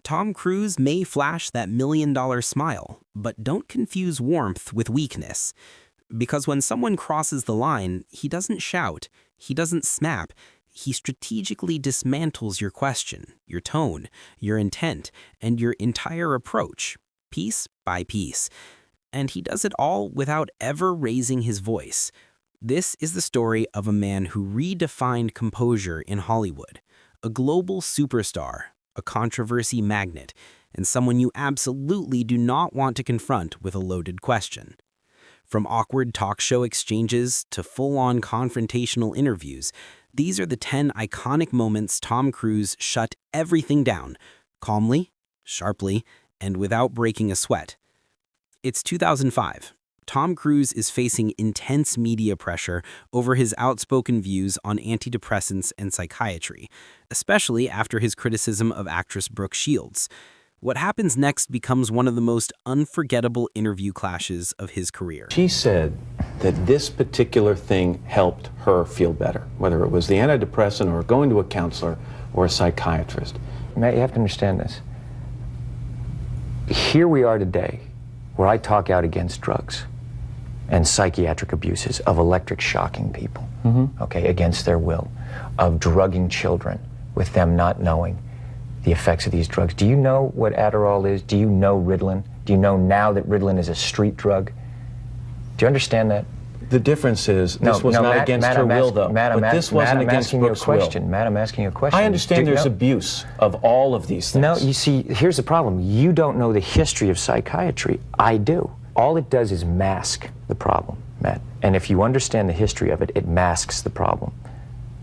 Tom Cruise may flash that $1 million smile, but don't confuse warmth with weakness. Because when someone crosses the line, he doesn't shout, he doesn't snap, he strategically dismantles your question, your tone, your intent, and your entire approach, piece by piece. And he does it all without ever raising his voice. This is the story of a man who redefined composure in Hollywood, a global superstar, a controversy magnet, and someone you absolutely do not want to confront with a loaded question. From awkward talk show exchanges to full-on confrontational interviews, these are the 10 iconic moments Tom Cruise shut everything down, calmly, sharply, and without breaking a sweat. It's 2005. Tom Cruise is facing intense media pressure over his outspoken views on antidepressants and psychiatry, especially after his criticism of actress Brooke Shields. What happens next becomes one of the most unforgettable interview clashes of his career. She said that this particular thing helped her feel better, whether it was the antidepressant or going to a counselor or a psychiatrist. Matt, you have to understand this. Here we are today, where I talk out against drugs and psychiatric abuses, of electric shocking people, okay, against their will, of drugging children with them not knowing the effects of these drugs. Do you know what Adderall is? Do you know Ritalin? Do you know now that Ritalin is a street drug? Do you understand that? The difference is this was not Matt, against Matt, her will, though. But this wasn't against Brooke's will. Matt, I'm asking you a question. I understand there's abuse of all of these things. No, you see, here's the problem. You don't know the history of psychiatry. I do. All it does is mask the problem, Matt. And if you understand the history of it, it masks the problem.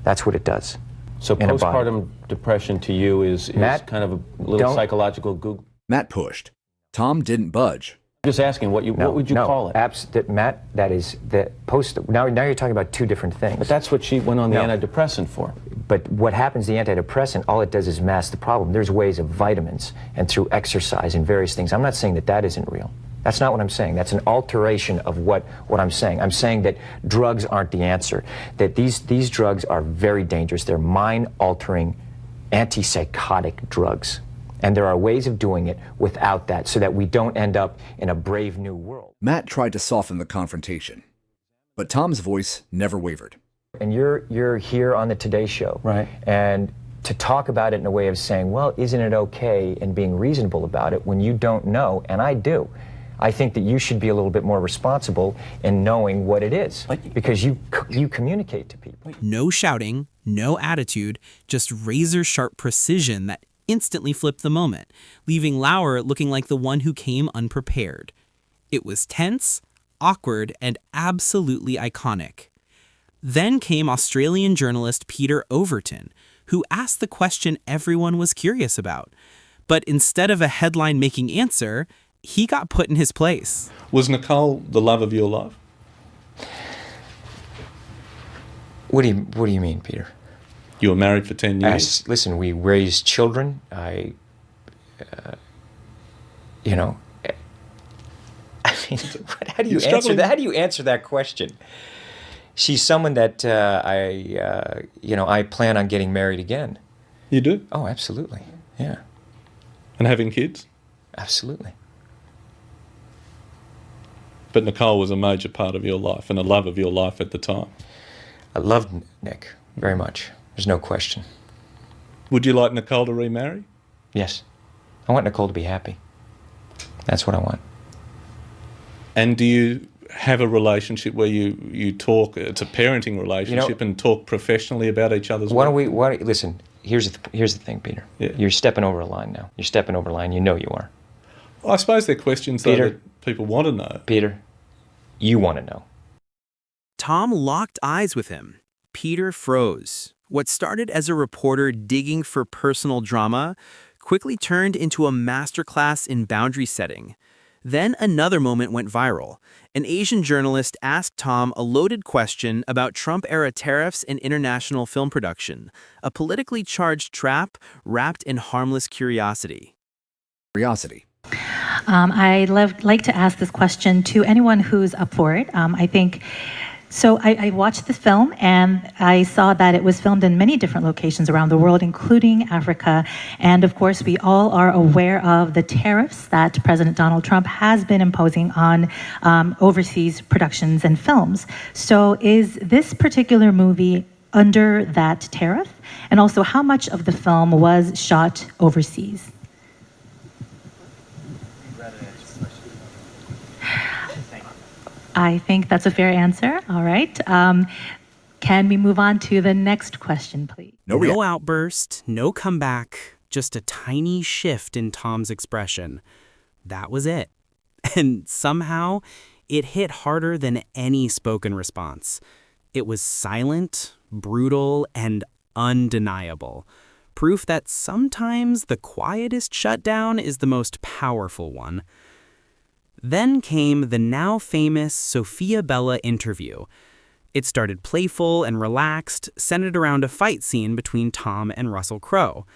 That's what it does. So postpartum depression to you is Matt, kind of a little psychological Google. Matt pushed. Tom didn't budge. I'm just asking, what would you call it? Matt, that is the post. Now you're talking about two different things. But that's what she went on the antidepressant for. But what happens, the antidepressant, all it does is mask the problem. There's ways of vitamins and through exercise and various things. I'm not saying that that isn't real. That's not what I'm saying. That's an alteration of what I'm saying. I'm saying that drugs aren't the answer, that these drugs are very dangerous. They're mind-altering, antipsychotic drugs. And there are ways of doing it without that so that we don't end up in a brave new world. Matt tried to soften the confrontation, but Tom's voice never wavered. And you're here on the Today Show. Right. And to talk about it in a way of saying, well, isn't it okay, and being reasonable about it when you don't know, and I do. I think that you should be a little bit more responsible in knowing what it is, because you communicate to people. No shouting, no attitude, just razor-sharp precision that instantly flipped the moment, leaving Lauer looking like the one who came unprepared. It was tense, awkward, and absolutely iconic. Then came Australian journalist Peter Overton, who asked the question everyone was curious about. But instead of a headline-making answer, he got put in his place. Was Nicole the love of your life? What do you mean, Peter? You were married for 10 years. Listen, we raised children. I mean, how do you answer that? How do you answer that question? She's someone that I plan on getting married again. You do? Oh, absolutely. Yeah. And having kids? Absolutely. But Nicole was a major part of your life and a love of your life at the time. I loved Nick very much. There's no question. Would you like Nicole to remarry? Yes. I want Nicole to be happy. That's what I want. And do you have a relationship where you talk, it's a parenting relationship, and talk professionally about each other's work? Listen, here's the thing, Peter. Yeah. You're stepping over a line now. You're stepping over a line. You know you are. Well, I suppose they're questions, Peter, that people want to know. Peter, you want to know. Tom locked eyes with him. Peter froze. What started as a reporter digging for personal drama quickly turned into a masterclass in boundary setting. Then another moment went viral. An Asian journalist asked Tom a loaded question about Trump-era tariffs and international film production, a politically charged trap wrapped in harmless curiosity. I'd like to ask this question to anyone who's up for it. I think So I watched the film, and I saw that it was filmed in many different locations around the world, including Africa. And of course, we all are aware of the tariffs that President Donald Trump has been imposing on overseas productions and films. So is this particular movie under that tariff? And also, how much of the film was shot overseas? I think that's a fair answer. All right. Can we move on to the next question, please? No outburst, no comeback, just a tiny shift in Tom's expression. That was it. And somehow, it hit harder than any spoken response. It was silent, brutal, and undeniable. Proof that sometimes the quietest shutdown is the most powerful one. Then came the now famous Sophia Bella interview. It started playful and relaxed, centered around a fight scene between Tom and Russell Crowe.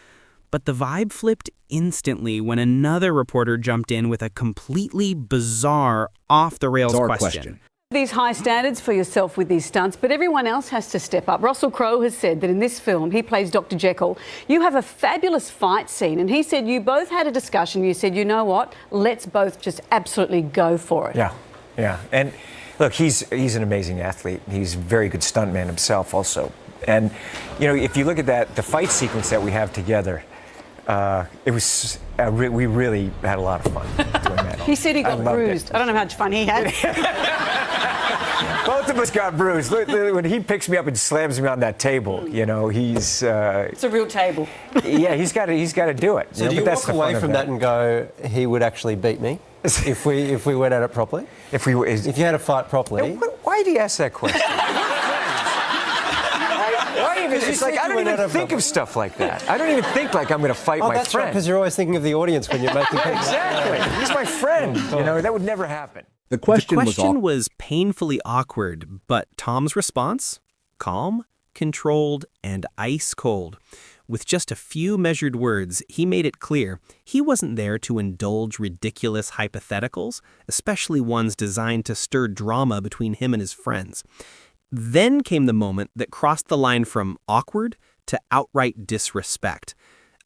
But the vibe flipped instantly when another reporter jumped in with a completely bizarre, off-the-rails question. These high standards for yourself with these stunts, but everyone else has to step up. Russell Crowe has said that in this film, he plays Dr. Jekyll. You have a fabulous fight scene, and he said you both had a discussion. You said, you know what, let's both just absolutely go for it. Yeah. And look, he's an amazing athlete. He's a very good stuntman himself also. And, you know, if you look at that, the fight sequence that we have together, it was, we really had a lot of fun doing that. He said he got bruised. I don't know how much fun he had. Both of us got bruised. When he picks me up and slams me on that table, you know, he's... it's a real table. Yeah, he's got to do it. So do you walk away from that and go, he would actually beat me if we went at it properly? If you had a fight properly? Why do you ask that question? It's like, I don't even think of stuff like that. I don't even think like I'm going to fight my friend. That's right, because you're always thinking of the audience when you're making things. Exactly. He's my friend. You know, that would never happen. The question was painfully awkward, but Tom's response? Calm, controlled, and ice cold. With just a few measured words, he made it clear he wasn't there to indulge ridiculous hypotheticals, especially ones designed to stir drama between him and his friends. Then came the moment that crossed the line from awkward to outright disrespect.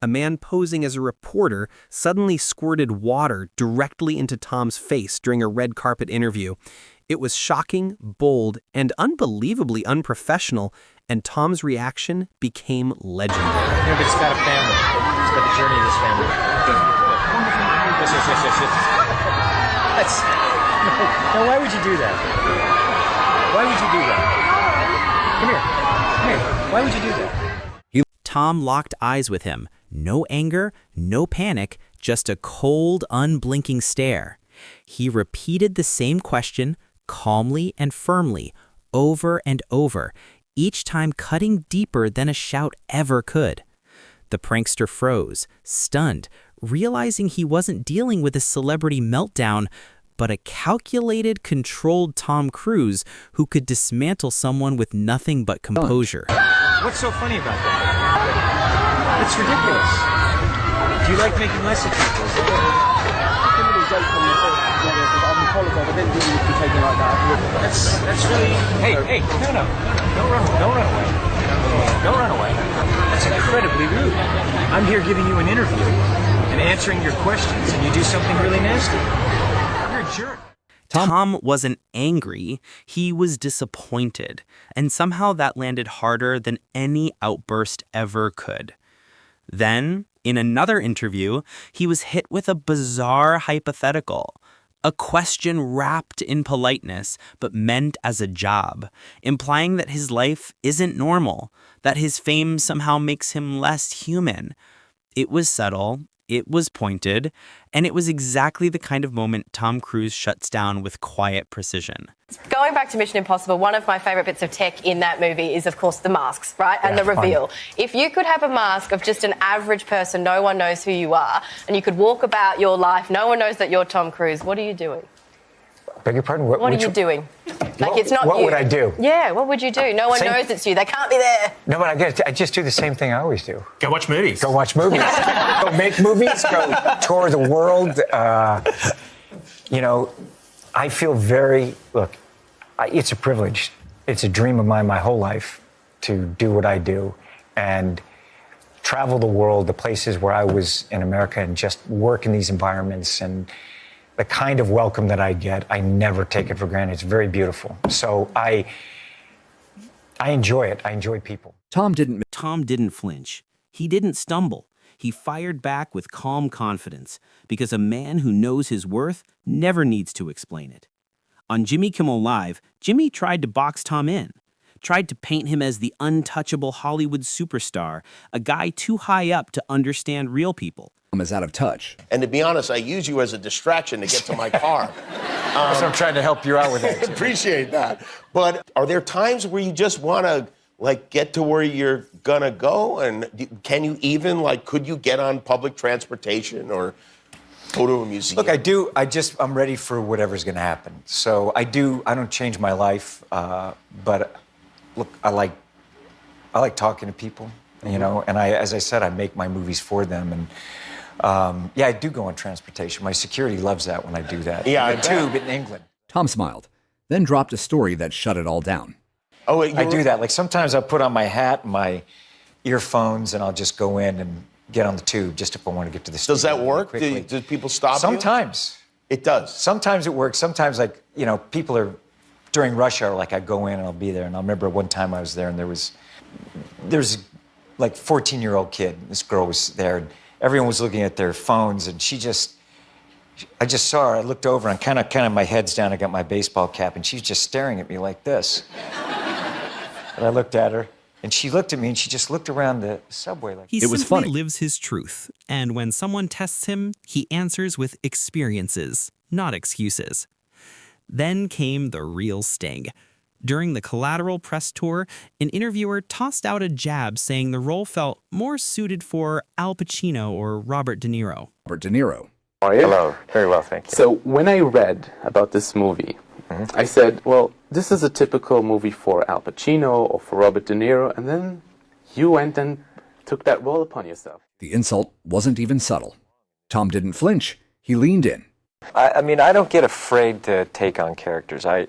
A man posing as a reporter suddenly squirted water directly into Tom's face during a red carpet interview. It was shocking, bold, and unbelievably unprofessional, and Tom's reaction became legendary. Yeah, but it's about a family. It's about the journey of this family. Yes. Now, why would you do that? Why would you do that? Come here. Why would you do that? Tom locked eyes with him. No anger, no panic, just a cold, unblinking stare. He repeated the same question calmly and firmly, over and over, each time cutting deeper than a shout ever could. The prankster froze, stunned, realizing he wasn't dealing with a celebrity meltdown, but a calculated, controlled Tom Cruise who could dismantle someone with nothing but composure. What's so funny about that? It's ridiculous. Do you like making less of people? That's really... Hey, no. Don't run away. Don't run away. That's incredibly rude. I'm here giving you an interview and answering your questions, and you do something really nasty. Sure. Tom wasn't angry, he was disappointed, and somehow that landed harder than any outburst ever could. Then, in another interview, he was hit with a bizarre hypothetical, a question wrapped in politeness but meant as a job, implying that his life isn't normal, that his fame somehow makes him less human. It was subtle. It was pointed, and it was exactly the kind of moment Tom Cruise shuts down with quiet precision. Going back to Mission Impossible, one of my favourite bits of tech in that movie is, of course, the masks, right? And the reveal. If you could have a mask of just an average person, no one knows who you are, and you could walk about your life, no one knows that you're Tom Cruise, what are you doing? Beg your pardon? What are you doing? Like, it's not you. What would I do? Yeah, what would you do? No one knows it's you. They can't be there. No, but I just do the same thing I always do. Go watch movies. Go watch movies. Go make movies. Go tour the world. You know, I feel very... Look, it's a privilege It's a dream of mine my whole life to do what I do and travel the world, the places where I was in America, and just work in these environments. And the kind of welcome that I get, I never take it for granted. It's very beautiful. So I enjoy it. I enjoy people. Tom didn't flinch. He didn't stumble. He fired back with calm confidence, because a man who knows his worth never needs to explain it. On Jimmy Kimmel Live, Jimmy tried to box Tom in, tried to paint him as the untouchable Hollywood superstar, a guy too high up to understand real people. Tom is out of touch. And to be honest, I use you as a distraction to get to my car. So I'm trying to help you out with that. Appreciate that. But are there times where you just want to, like, get to where you're going to go? And can you even, like, could you get on public transportation or go to a museum? Look, I'm ready for whatever's going to happen. So I don't change my life, but look, I like talking to people, you know, and as I said, I make my movies for them. And yeah, I do go on transportation. My security loves that when I do that. Yeah, the tube in England. Tom smiled, then dropped a story that shut it all down. Oh, wait, I do that. Like sometimes I'll put on my hat and my earphones and I'll just go in and get on the tube just if I want to get to the studio. Does that work? Quickly. Do people stop Sometimes. You? It does. Sometimes it works. Sometimes, like, you know, people are, during rush hour, like I go in and I'll be there. And I remember one time I was there and there's like 14-year-old kid. This girl was there and everyone was looking at their phones and I just saw her. I looked over and kind of my head's down. I got my baseball cap and she's just staring at me like this. And I looked at her, and she looked at me, and she just looked around the subway like. He simply lives his truth, and when someone tests him, he answers with experiences, not excuses. Then came the real sting. During the Collateral press tour, an interviewer tossed out a jab saying the role felt more suited for Al Pacino or Robert De Niro. Robert De Niro. How are you? Hello. Very well, thank you. So when I read about this movie, I said, well, this is a typical movie for Al Pacino or for Robert De Niro, and then you went and took that role upon yourself. The insult wasn't even subtle. Tom didn't flinch. He leaned in. I mean, I don't get afraid to take on characters. I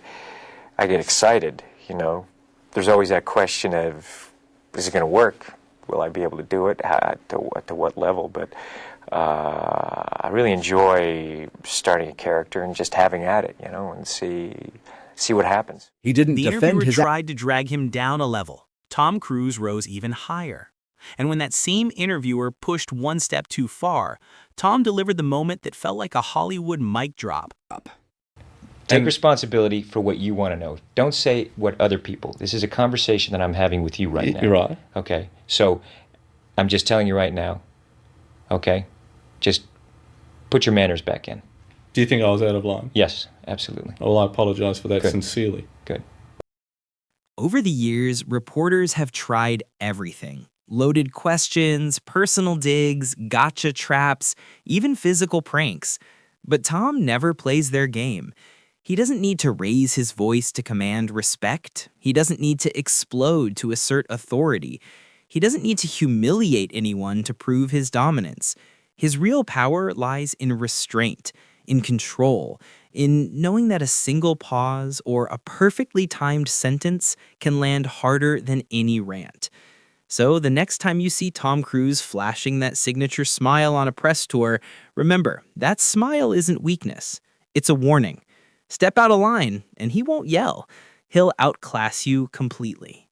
get excited, you know. There's always that question of, is it going to work? Will I be able to do it? To what level? But I really enjoy starting a character and just having at it, you know, and see what happens. He didn't the defend interviewer his... tried to drag him down a level. Tom Cruise rose even higher. And when that same interviewer pushed one step too far, Tom delivered the moment that felt like a Hollywood mic drop. Take responsibility for what you want to know. Don't say what other people. This is a conversation that I'm having with you right now. You're right. Okay, so I'm just telling you right now, okay? Just put your manners back in. Do you think I was out of line? Yes, absolutely. Well, I apologize for that sincerely. Good. Over the years, reporters have tried everything. Loaded questions, personal digs, gotcha traps, even physical pranks. But Tom never plays their game. He doesn't need to raise his voice to command respect. He doesn't need to explode to assert authority. He doesn't need to humiliate anyone to prove his dominance. His real power lies in restraint, in control, in knowing that a single pause or a perfectly timed sentence can land harder than any rant. So the next time you see Tom Cruise flashing that signature smile on a press tour, remember, that smile isn't weakness. It's a warning. Step out of line, and he won't yell. He'll outclass you completely.